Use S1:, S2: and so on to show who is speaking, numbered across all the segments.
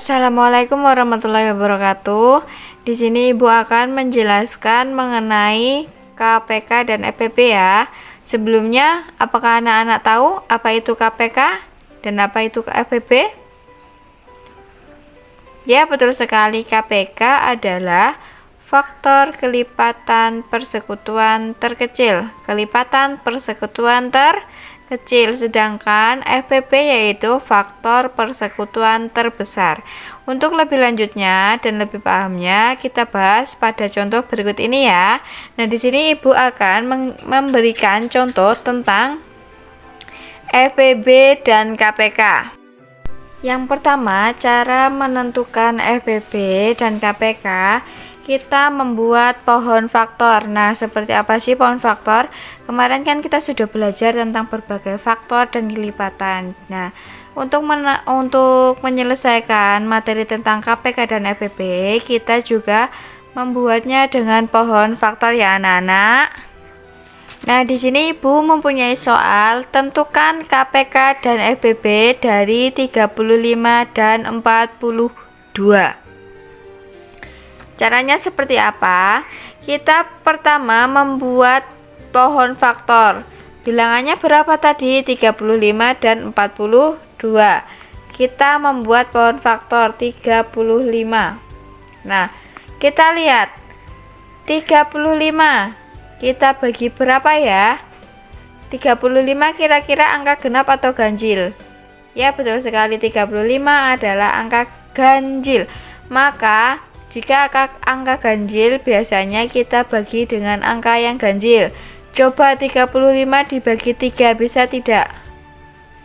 S1: Assalamualaikum warahmatullahi wabarakatuh. Di sini Ibu akan menjelaskan mengenai KPK dan FPP ya. Sebelumnya, apakah anak-anak tahu apa itu KPK dan apa itu FPP? Ya, betul sekali. KPK adalah faktor kelipatan persekutuan terkecil. Kelipatan persekutuan terkecil, sedangkan FPP yaitu faktor persekutuan terbesar. Untuk lebih lanjutnya dan lebih pahamnya, kita bahas pada contoh berikut ini ya. Nah, di sini Ibu akan memberikan contoh tentang FPB dan KPK. Yang pertama, cara menentukan FPB dan KPK, kita membuat pohon faktor. Nah, seperti apa sih pohon faktor? Kemarin kan kita sudah belajar tentang berbagai faktor dan kelipatan. Nah, untuk menyelesaikan materi tentang KPK dan FPB, kita juga membuatnya dengan pohon faktor ya anak-anak. Nah, di sini Ibu mempunyai soal tentukan KPK dan FPB dari 35 dan 42. Caranya seperti apa? Kita pertama membuat pohon faktor. Bilangannya berapa tadi? 35 dan 42. Kita membuat pohon faktor 35. Nah, kita lihat 35 kita bagi berapa ya? 35 kira-kira angka genap atau ganjil? Ya, betul sekali, 35 adalah angka ganjil. Maka jika angka ganjil biasanya kita bagi dengan angka yang ganjil. Coba 35 dibagi 3, bisa tidak?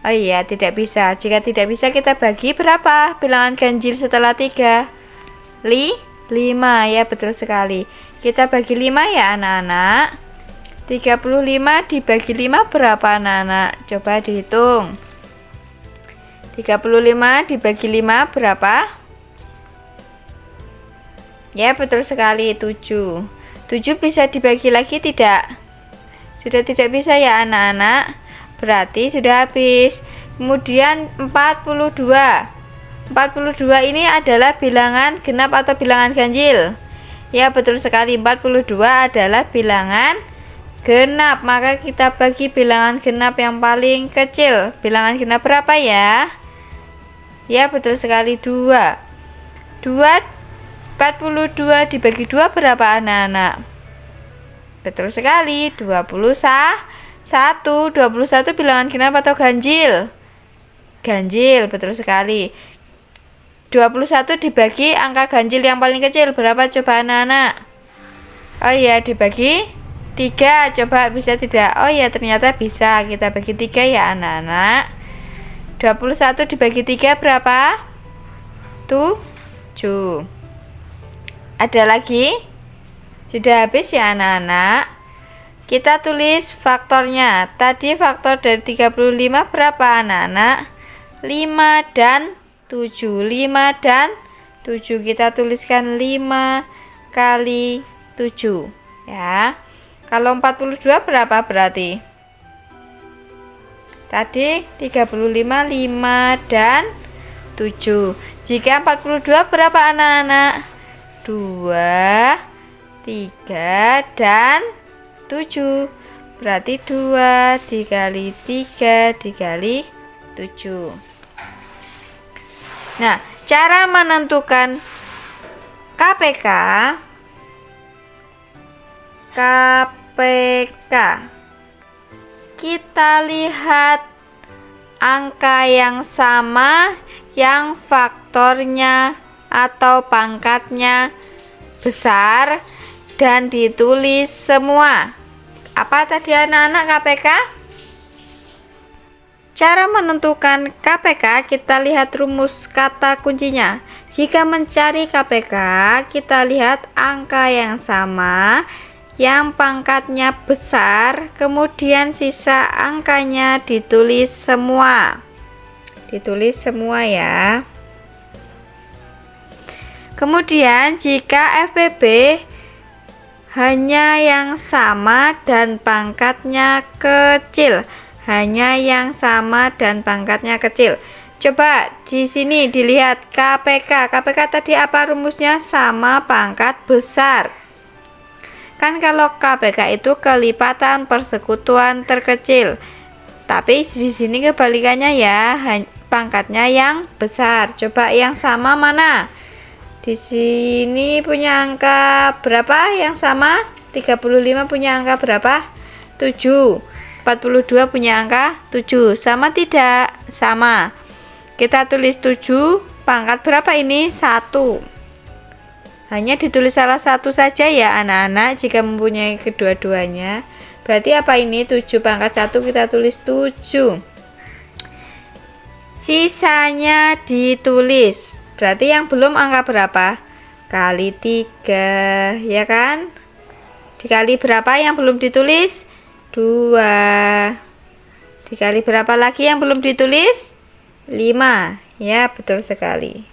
S1: Oh iya, tidak bisa. Jika tidak bisa, kita bagi berapa bilangan ganjil setelah 3? 5, ya betul sekali. Kita bagi 5 ya anak-anak. 35 dibagi 5 berapa anak-anak? Coba dihitung. 35 dibagi 5 berapa? Ya, betul sekali, 7. 7 bisa dibagi lagi tidak? Sudah tidak bisa ya anak-anak. Berarti sudah habis. Kemudian 42. 42 ini adalah bilangan genap atau bilangan ganjil? Ya, betul sekali, 42 adalah bilangan genap. Maka kita bagi bilangan genap yang paling kecil. Bilangan genap berapa ya? Ya, betul sekali, 2. 42 dibagi 2 berapa anak-anak? Betul sekali, 21. 21 bilangan genap atau ganjil? Ganjil, betul sekali. 21 dibagi angka ganjil yang paling kecil berapa coba anak-anak? Oh iya, dibagi 3. Coba bisa tidak? Oh iya, ternyata bisa. Kita bagi 3 ya anak-anak. 21 dibagi 3 berapa? 7. Ada lagi? Sudah habis ya anak-anak. Kita tulis faktornya. Tadi faktor dari 35 berapa anak-anak? 5 dan 7. 5 dan 7. Kita tuliskan 5 kali 7 ya. Kalau 42 berapa berarti? Tadi 35, 5 dan 7. Jika 42 berapa anak-anak? 2, 3 dan 7. Berarti 2 dikali 3 dikali 7. Nah, cara menentukan KPK. Kita lihat angka yang sama yang faktornya atau pangkatnya besar dan ditulis semua. Apa tadi anak-anak KPK? Cara menentukan KPK, kita lihat rumus kata kuncinya. Jika mencari KPK, kita lihat angka yang sama, yang pangkatnya besar, kemudian sisa angkanya ditulis semua. Ditulis semua ya. Kemudian jika FPB hanya yang sama dan pangkatnya kecil, hanya yang sama dan pangkatnya kecil. Coba di sini dilihat KPK. KPK tadi apa rumusnya? Sama pangkat besar. Kan kalau KPK itu kelipatan persekutuan terkecil. Tapi di sini kebalikannya ya, pangkatnya yang besar. Coba yang sama mana? Di sini punya angka berapa yang sama? 35 punya angka berapa? 7. 42 punya angka 7. Sama tidak? Sama. Kita tulis 7, pangkat berapa ini? 1. Hanya ditulis salah satu saja ya anak-anak jika mempunyai kedua-duanya. Berarti apa ini? 7 pangkat 1 kita tulis 7. Sisanya ditulis. Berarti yang belum angka berapa? Kali 3, ya kan? Dikali berapa yang belum ditulis? 2. Dikali berapa lagi yang belum ditulis? 5. Ya, betul sekali.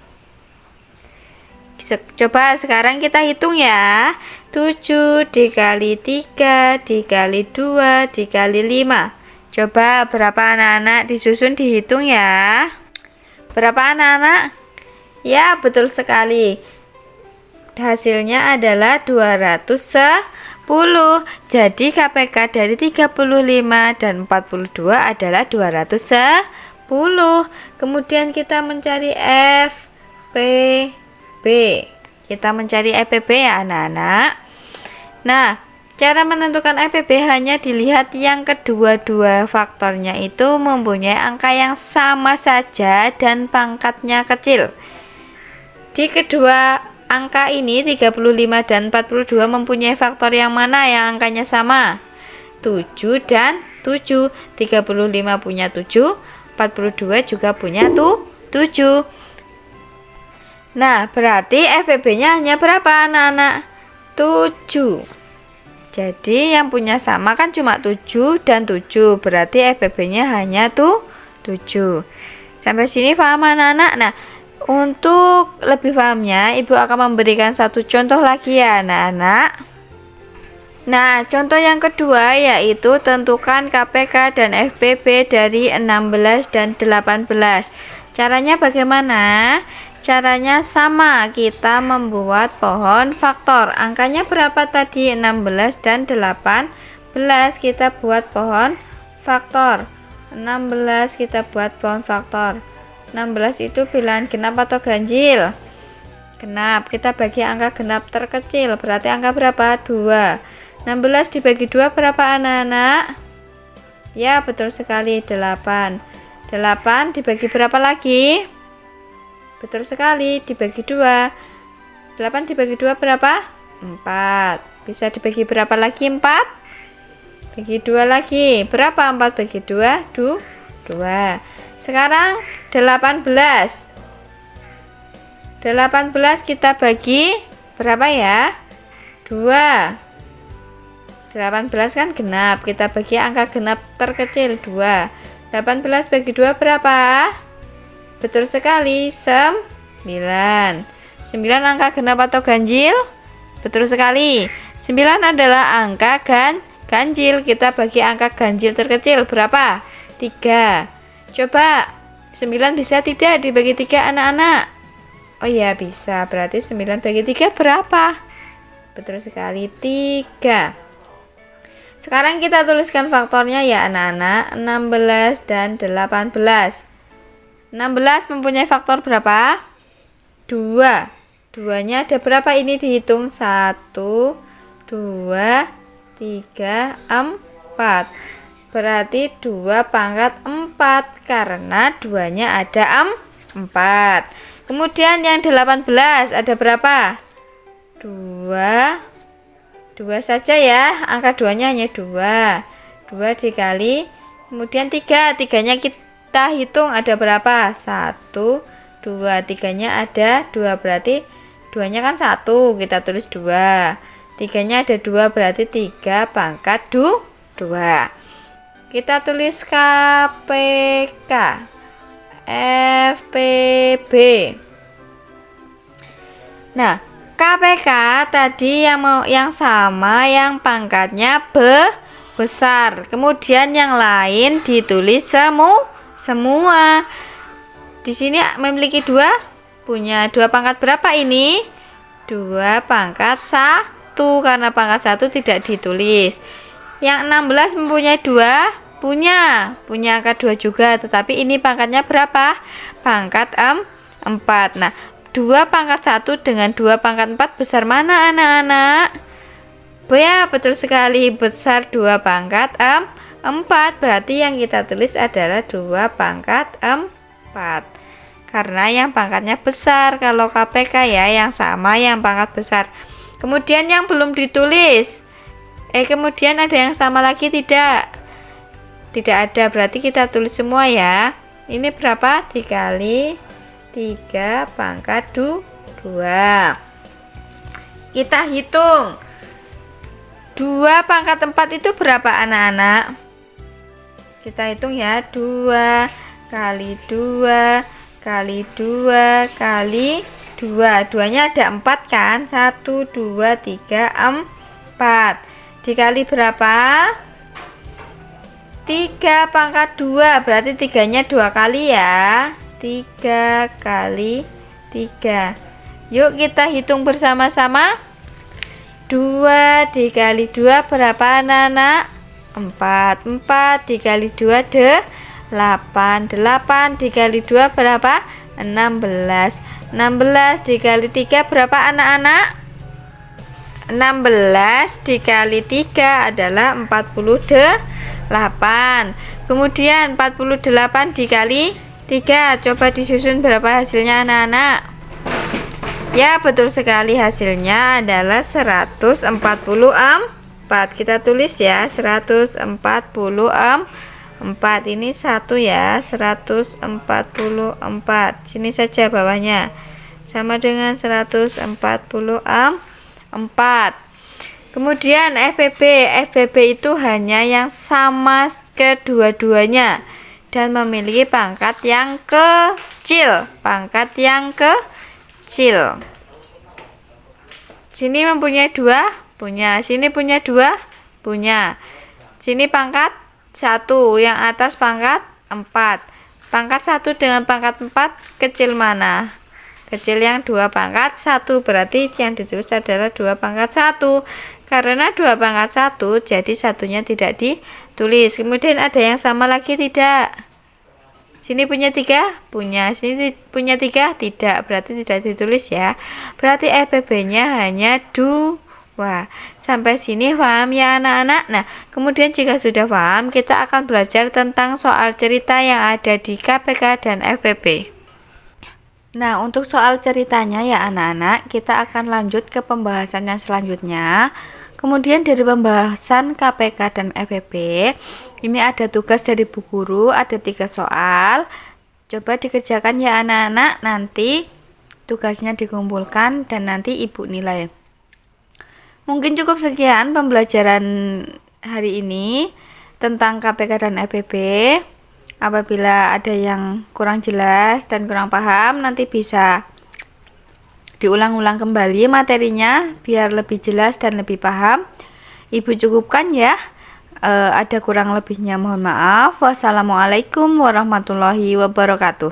S1: Coba sekarang kita hitung ya. 7 dikali 3 dikali 2 dikali 5. Coba berapa anak-anak? Disusun dihitung ya. Berapa anak-anak? Ya, betul sekali. Hasilnya adalah 210. Jadi KPK dari 35 dan 42 adalah 210. Kemudian kita mencari FPB. Kita mencari FPB ya anak-anak. Nah, cara menentukan FPB hanya dilihat yang kedua-dua faktornya itu mempunyai angka yang sama saja dan pangkatnya kecil. Di kedua angka ini 35 dan 42 mempunyai faktor yang mana yang angkanya sama? 7 dan 7. 35 punya 7, 42 juga punya 7. Nah, berarti FPB-nya hanya berapa anak-anak? 7. Jadi yang punya sama kan cuma 7 dan 7. Berarti FPB-nya hanya 7. Sampai sini paham anak-anak? Nah, untuk lebih pahamnya, Ibu akan memberikan satu contoh lagi ya anak-anak. Nah, contoh yang kedua yaitu tentukan KPK dan FPB dari 16 dan 18. Caranya bagaimana? Caranya sama, kita membuat pohon faktor. Angkanya berapa tadi? 16 dan 18. Kita buat pohon faktor. 16 kita buat pohon faktor. 16 itu bilangan genap atau ganjil? Genap. Kita bagi angka genap terkecil. Berarti angka berapa? 2. 16 dibagi 2 berapa anak-anak? Ya, betul sekali, 8. 8 dibagi berapa lagi? Betul sekali, dibagi 2. 8 dibagi 2 berapa? 4. Bisa dibagi berapa lagi? 4. Bagi 2 lagi. Berapa 4 bagi 2? 2. Sekarang 18. 18 kita bagi berapa ya? 2. 18 kan genap, kita bagi angka genap terkecil 2. 18 bagi 2 berapa? Betul sekali, 9. 9 angka genap atau ganjil? Betul sekali. 9 adalah angka ganjil. Kita bagi angka ganjil terkecil berapa? 3. Coba 9 bisa tidak dibagi 3 anak-anak? Oh iya bisa, berarti 9 bagi 3 berapa? Betul sekali, 3. Sekarang kita tuliskan faktornya ya anak-anak. 16 dan 18. 16 mempunyai faktor berapa? 2. 2-nya ada berapa ini dihitung? 1, 2, 3, 4. Berarti 2 pangkat 4 karena 2-nya ada 4. Kemudian yang 18 ada berapa? 2 saja ya, angka 2-nya hanya 2. 2 dikali, kemudian 3. 3-nya kita hitung ada berapa? 1, 2. 3-nya ada 2, berarti 2-nya kan 1, kita tulis 2. 3-nya ada 2, berarti 3 pangkat 2. Kita tulis KPK, FPB. Nah, KPK tadi yang sama yang pangkatnya besar. Kemudian yang lain ditulis semua. di sini memiliki 2, punya 2 pangkat berapa ini? 2 pangkat 1, karena pangkat 1 tidak ditulis. Yang 16 mempunyai 2, punya angka 2 juga, tetapi ini pangkatnya berapa? Pangkat 4. Nah, 2 pangkat 1 dengan 2 pangkat 4 besar mana anak-anak? Ya, betul sekali, besar 2 pangkat 4. Berarti yang kita tulis adalah 2 pangkat 4. Karena yang pangkatnya besar. Kalau KPK ya, yang sama yang pangkat besar. Kemudian yang belum ditulis. Kemudian ada yang sama lagi tidak? Tidak ada, berarti kita tulis semua ya. Ini berapa? Dikali 3 pangkat 2. Kita hitung. 2 pangkat 4 itu berapa anak-anak? Kita hitung ya. 2 kali 2 kali 2 kali 2. 2-nya ada 4 kan? 1, 2, 3, 4. Dikali berapa? 3 pangkat 2, berarti 3-nya 2 kali ya. 3 kali 3. Yuk kita hitung bersama-sama. 2 dikali 2 berapa anak-anak? 4. 4 dikali 2 8. 8 dikali 2 berapa? 16. 16 dikali 3 berapa anak-anak? 16 dikali 3 adalah 48. Kemudian 48 dikali 3, coba disusun berapa hasilnya anak-anak? Ya, betul sekali, hasilnya adalah 144. Kita tulis ya, 144. Ini 1 ya, 144. Sini saja bawahnya. Sama dengan 144. Kemudian FBB itu hanya yang sama kedua-duanya dan memiliki pangkat yang kecil. Sini mempunyai 2, punya. Sini punya 2, punya. Sini pangkat 1, yang atas pangkat 4. Pangkat 1 dengan pangkat 4 kecil mana? Kecil yang 2 pangkat 1, berarti yang ditulis adalah 2 pangkat 1. Karena 2 pangkat 1, jadi satunya tidak ditulis. Kemudian ada yang sama lagi tidak? Sini punya 3, punya. Sini punya 3, tidak, berarti tidak ditulis ya. Berarti FBB-nya hanya 2. Sampai sini paham ya anak-anak? Nah, kemudian jika sudah paham, kita akan belajar tentang soal cerita yang ada di KPK dan FBB. Nah, untuk soal ceritanya ya anak-anak, kita akan lanjut ke pembahasan yang selanjutnya. Kemudian dari pembahasan KPK dan FBB, ini ada tugas dari Bu Guru, ada 3 soal. Coba dikerjakan ya anak-anak, nanti tugasnya dikumpulkan dan nanti Ibu nilai. Mungkin cukup sekian pembelajaran hari ini tentang KPK dan FBB. Apabila ada yang kurang jelas dan kurang paham, nanti bisa diulang-ulang kembali materinya biar lebih jelas dan lebih paham. Ibu cukupkan ya. Ada kurang lebihnya mohon maaf. Wassalamualaikum warahmatullahi wabarakatuh.